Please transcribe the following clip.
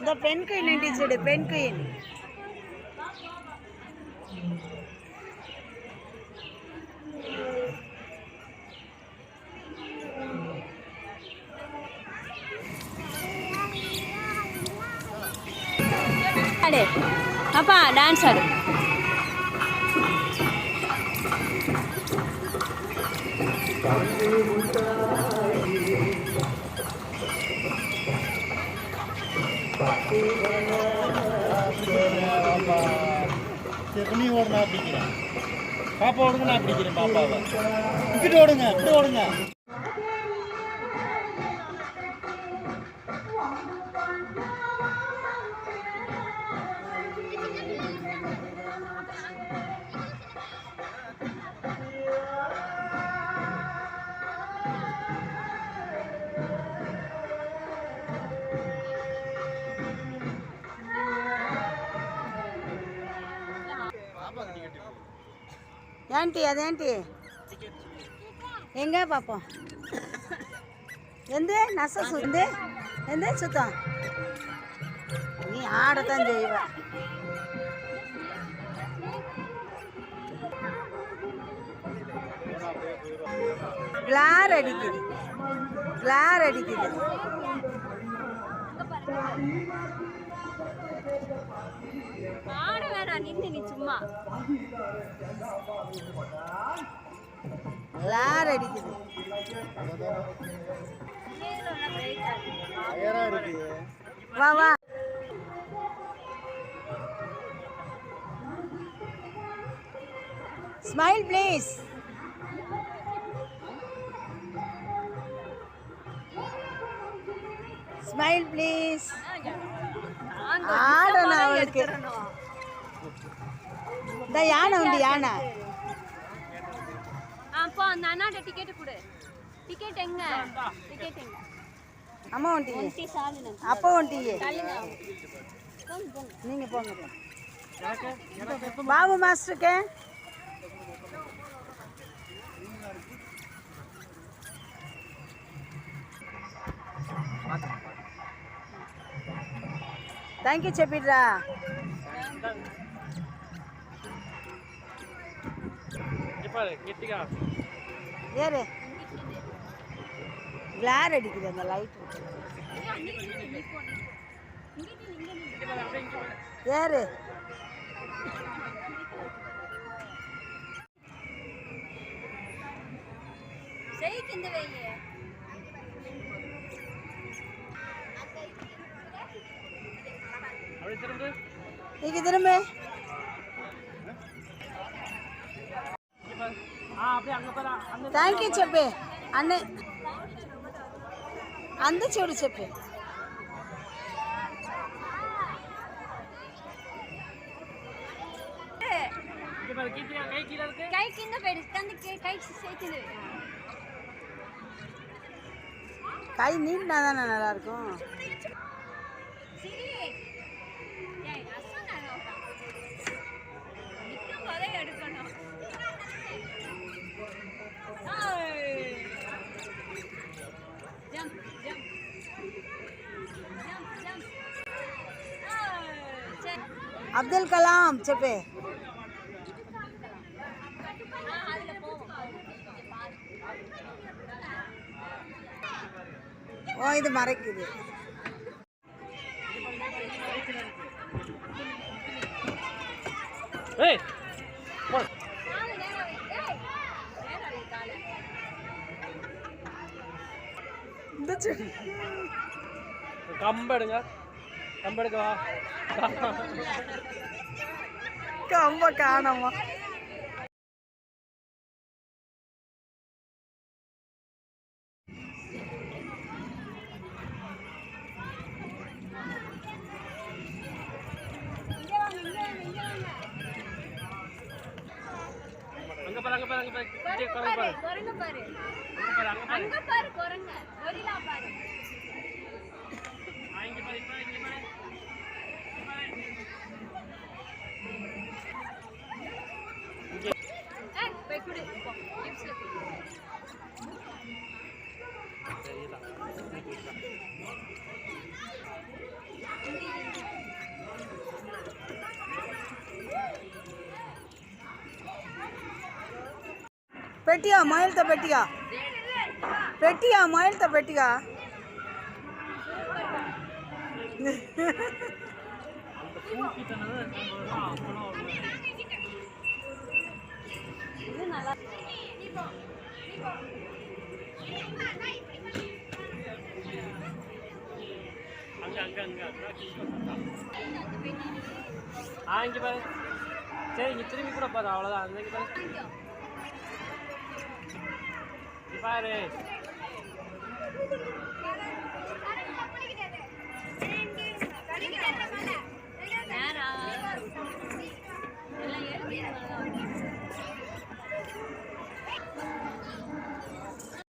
The pen queen is it? Pen queen. Papa, dance adu. நீ ஓடுனா பிடிக்கிறேன் பாப்பா ஓடுங்க நான் பிடிக்கிறேன் பாப்பாவை இப்படி ஓடுங்க இப்படி ஓடுங்க ஆண்டி அது ஆண்டி எங்கே பார்ப்போம் எந்த நச சுந்து எந்த சுத்தம் நீ ஆடத்தான் செய்வ கிளார் அடிக்குது கிளார் அடிக்குது ஆட வேணாம் நின்று நீ சும்மா கிளார் அடிக்குது வா வா ஸ்மைல் ப்ளீஸ் ஸ்மைல் ப்ளீஸ் ஆடணும் அவளுக்கு இந்த யானை உண்டு யானை அப்போ அந்த அண்ணாட்ட டிக்கெட் கொடு டிக்கெட் எங்க டிக்கெட் எங்க அம்மா ஒன்ட்டி அப்பா ஒன்ட்டியே நீங்க போங்க பாபு மாஸ்டருக்கு தேங்க்யூ చెప్పిడ్రా ஏறு கிளார் அடிக்குது அந்த லைட் ஏறு இங்க திரும்ப థ్యాంక్ యూ చెప్పే అన్నీ అందు చూడు చెప్పే கை கிந்த போயிடு கை சேர்த்து கை நீட்டினா தானே நல்லா இருக்கும் అబ్దుల్ కలాం చెప్పే ஓ இது மறைக்குது கம்பெடுங்க கம்பெடுக்கவா கம்ப காணமா அங்க பாரு குரங்கு பாரு அங்க பாரு குரங்கு கொரில்லா பாரு இங்க பாரு குடு இப்போ கிப்ஸ்ல குடு. பெட்டியா மயில்த பெட்டியா பெட்டியா மயில்த பெட்டியா இது நல்லா இங்க பாரு. சரி இங்க திரும்பி கூட பாரு, அவ்வளவுதான். அந்த இங்க பாரு, இங்க பாரு. நேரா